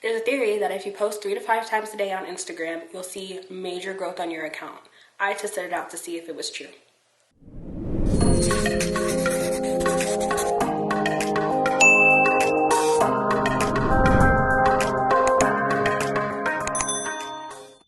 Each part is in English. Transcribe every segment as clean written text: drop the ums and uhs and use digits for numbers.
There's a theory that if you post 3 to 5 times a day on Instagram, you'll see major growth on your account. I tested it out to see if it was true.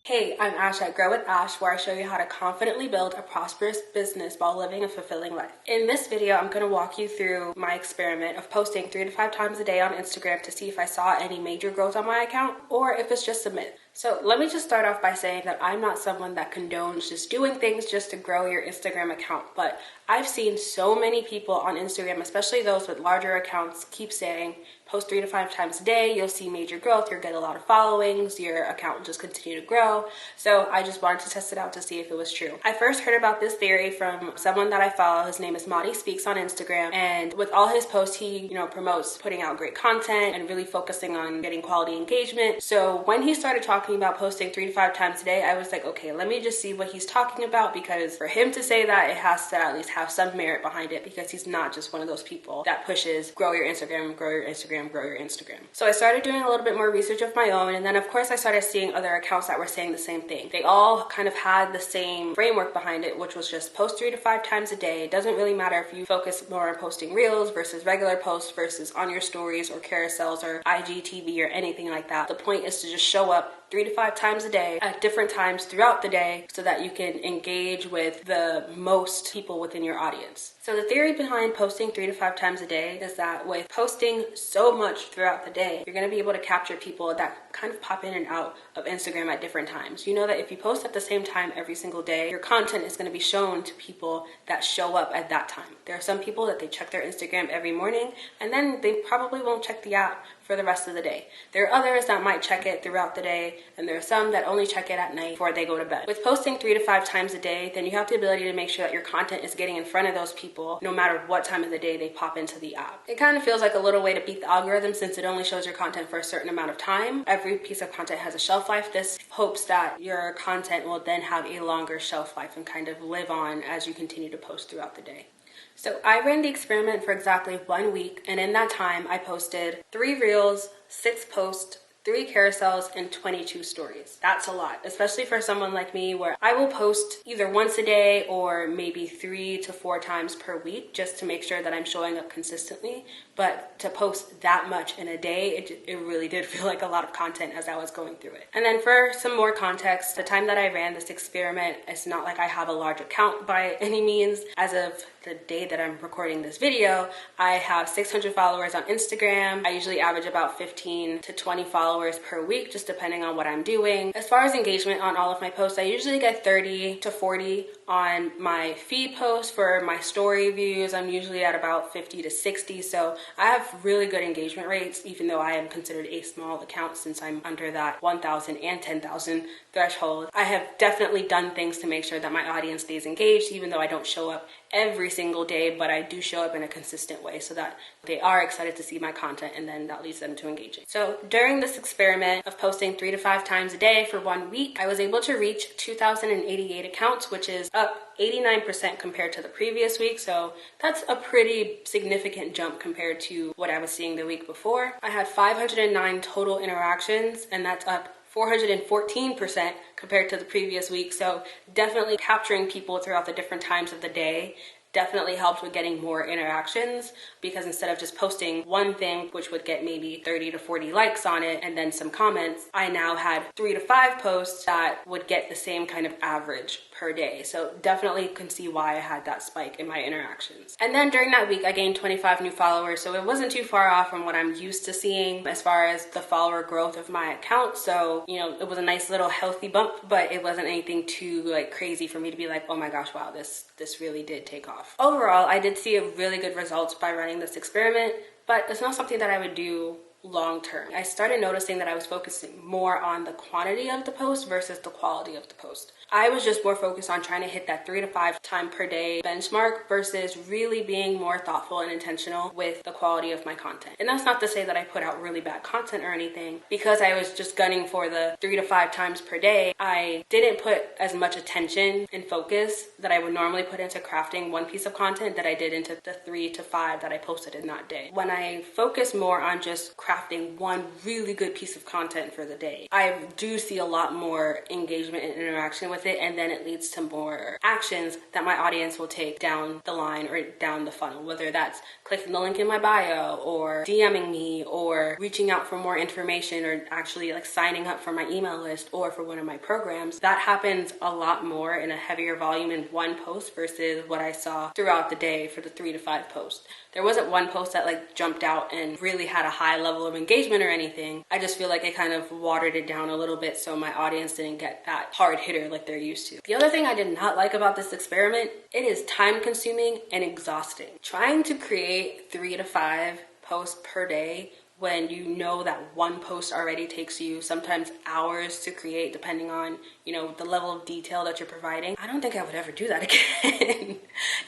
Hey, I'm Ash at Grow with Ash, where I show you how to confidently build a prosperous business while living a fulfilling life. In this video, I'm going to walk you through my experiment of posting 3 to 5 times a day on Instagram to see if I saw any major growth on my account or if it's just a myth. So let me just start off by saying that I'm not someone that condones just doing things just to grow your Instagram account, but I've seen so many people on Instagram, especially those with larger accounts, keep saying, post 3 to 5 times a day, you'll see major growth, you'll get a lot of followings, your account will just continue to grow. So I just wanted to test it out to see if it was true. I first heard about this theory from someone that I follow. His name is Madi Speaks on Instagram, and with all his posts, he promotes putting out great content and really focusing on getting quality engagement. So when he started talking about posting 3 to 5 times a day, I was like, okay, let me just see what he's talking about, because for him to say that, it has to at least have some merit behind it, because he's not just one of those people that pushes grow your Instagram, grow your Instagram, grow your Instagram. So I started doing a little bit more research of my own, and then of course I started seeing other accounts that were saying the same thing. They all kind of had the same framework behind it, which was just post 3 to 5 times a day. It doesn't really matter if you focus more on posting reels versus regular posts versus on your stories or carousels or IGTV or anything like that. The point is to just show up 3 to 5 times a day at different times throughout the day so that you can engage with the most people within your audience. So the theory behind posting 3 to 5 times a day is that with posting so much throughout the day, you're going to be able to capture people that kind of pop in and out of Instagram at different times. You know that if you post at the same time every single day, your content is going to be shown to people that show up at that time. There are some people that they check their Instagram every morning and then they probably won't check the app for the rest of the day. There are others that might check it throughout the day, and there are some that only check it at night before they go to bed. With posting 3 to 5 times a day, then you have the ability to make sure that your content is getting in front of those people no matter what time of the day they pop into the app. It kind of feels like a little way to beat the algorithm, since it only shows your content for a certain amount of time. Every piece of content has a shelf life. This hopes that your content will then have a longer shelf life and kind of live on as you continue to post throughout the day. So I ran the experiment for exactly 1 week, and in that time I posted 3 reels, 6 posts, 3 carousels, and 22 stories. That's a lot, especially for someone like me, where I will post either once a day or maybe 3 to 4 times per week just to make sure that I'm showing up consistently. But to post that much in a day, it really did feel like a lot of content as I was going through it. And then for some more context, the time that I ran this experiment, it's not like I have a large account by any means. As of the day that I'm recording this video, I have 600 followers on Instagram. I usually average about 15 to 20 followers per week, just depending on what I'm doing. As far as engagement on all of my posts, I usually get 30 to 40 on my feed posts. For my story views, I'm usually at about 50 to 60. So I have really good engagement rates, even though I am considered a small account since I'm under that 1,000 and 10,000 threshold. I have definitely done things to make sure that my audience stays engaged, even though I don't show up every single day, but I do show up in a consistent way so that they are excited to see my content, and then that leads them to engaging. So during this experiment of posting 3 to 5 times a day for 1 week, I was able to reach 2,088 accounts, which is up 89% compared to the previous week. So that's a pretty significant jump compared to what I was seeing the week before. I had 509 total interactions, and that's up 414% compared to the previous week. So definitely capturing people throughout the different times of the day definitely helped with getting more interactions, because instead of just posting one thing, which would get maybe 30 to 40 likes on it and then some comments, I now had 3 to 5 posts that would get the same kind of average per day. So definitely can see why I had that spike in my interactions. And then during that week, I gained 25 new followers. So it wasn't too far off from what I'm used to seeing as far as the follower growth of my account. So, it was a nice little healthy bump, but it wasn't anything too crazy for me to be like, oh my gosh, wow, this really did take off. Overall, I did see a really good results by running this experiment, but it's not something that I would do long term. I started noticing that I was focusing more on the quantity of the post versus the quality of the post. I was just more focused on trying to hit that 3 to 5 time per day benchmark versus really being more thoughtful and intentional with the quality of my content. And that's not to say that I put out really bad content or anything. Because I was just gunning for the 3 to 5 times per day, I didn't put as much attention and focus that I would normally put into crafting one piece of content that I did into the 3 to 5 that I posted in that day. When I focus more on just crafting crafting one really good piece of content for the day, I do see a lot more engagement and interaction with it, and then it leads to more actions that my audience will take down the line or down the funnel, whether that's clicking the link in my bio or DMing me or reaching out for more information or actually like signing up for my email list or for one of my programs. That happens a lot more in a heavier volume in one post versus what I saw throughout the day for the 3 to 5 posts. There wasn't one post that like jumped out and really had a high level of engagement or anything. I just feel like it kind of watered it down a little bit so my audience didn't get that hard hitter like they're used to. The other thing I did not like about this experiment, it is time consuming and exhausting. Trying to create 3 to 5 posts per day when you know that one post already takes you sometimes hours to create, depending on, you know, the level of detail that you're providing. I don't think I would ever do that again.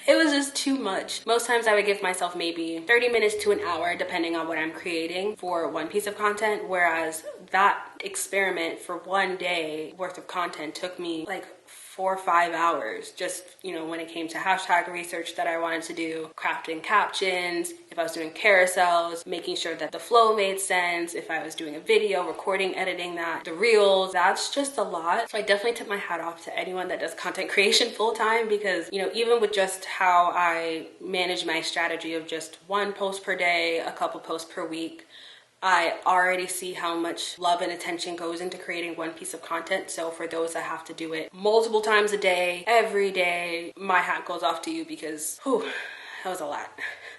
It was just too much. Most times I would give myself maybe 30 minutes to an hour, depending on what I'm creating for one piece of content, whereas that experiment for one day worth of content took me like 4 or 5 hours, just, you know, when it came to hashtag research that I wanted to do, crafting captions, if I was doing carousels, making sure that the flow made sense, if I was doing a video, recording, editing that, the reels, that's just a lot. So I definitely tip my hat off to anyone that does content creation full time, because, you know, even with just how I manage my strategy of just one post per day, a couple posts per week, I already see how much love and attention goes into creating one piece of content. So for those that have to do it multiple times a day, every day, my hat goes off to you, because whew, that was a lot.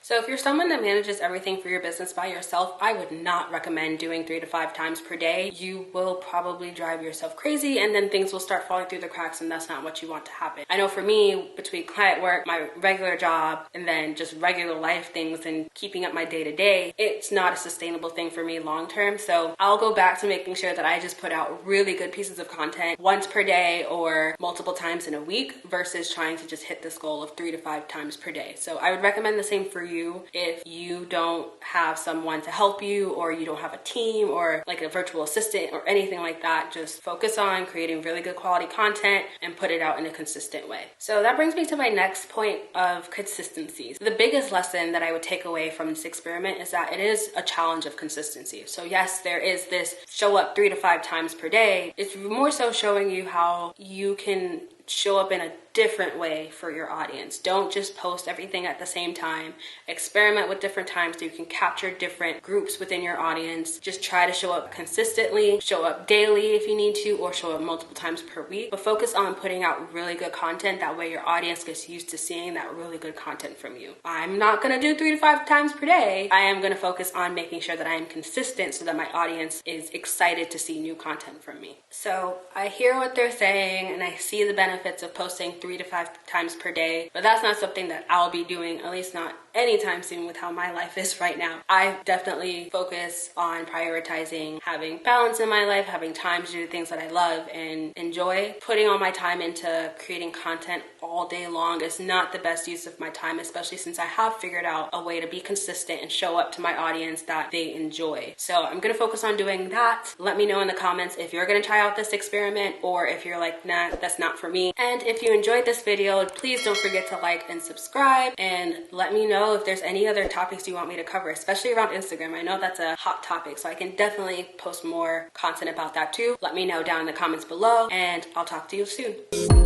So if you're someone that manages everything for your business by yourself, I would not recommend doing 3 to 5 times per day. You will probably drive yourself crazy, and then things will start falling through the cracks, and that's not what you want to happen. I know for me, between client work, my regular job, and then just regular life things and keeping up my day-to-day, it's not a sustainable thing for me long-term. So I'll go back to making sure that I just put out really good pieces of content once per day or multiple times in a week versus trying to just hit this goal of 3 to 5 times per day. So I would recommend the same for you if you don't have someone to help you, or you don't have a team or like a virtual assistant or anything like that. Just focus on creating really good quality content and put it out in a consistent way. So that brings me to my next point of consistency. The biggest lesson that I would take away from this experiment is that it is a challenge of consistency. So yes, there is this show up 3 to 5 times per day. It's more so showing you how you can show up in a different way for your audience. Don't just post everything at the same time. Experiment with different times so you can capture different groups within your audience. Just try to show up consistently, show up daily if you need to, or show up multiple times per week. But focus on putting out really good content. That way your audience gets used to seeing that really good content from you. I'm not gonna do 3 to 5 times per day. I am gonna focus on making sure that I am consistent so that my audience is excited to see new content from me. So I hear what they're saying and I see the benefits of posting 3 to 5 times per day, but that's not something that I'll be doing, at least not anytime soon with how my life is right now. I definitely focus on prioritizing having balance in my life, having time to do things that I love and enjoy. Putting all my time into creating content all day long is not the best use of my time, especially since I have figured out a way to be consistent and show up to my audience that they enjoy. So I'm gonna focus on doing that. Let me know in the comments if you're gonna try out this experiment, or if you're like, nah, that's not for me. And if you enjoyed this video, please don't forget to like and subscribe, and let me know if there's any other topics you want me to cover, especially around Instagram. I know that's a hot topic, so I can definitely post more content about that too. Let me know down in the comments below, and I'll talk to you soon.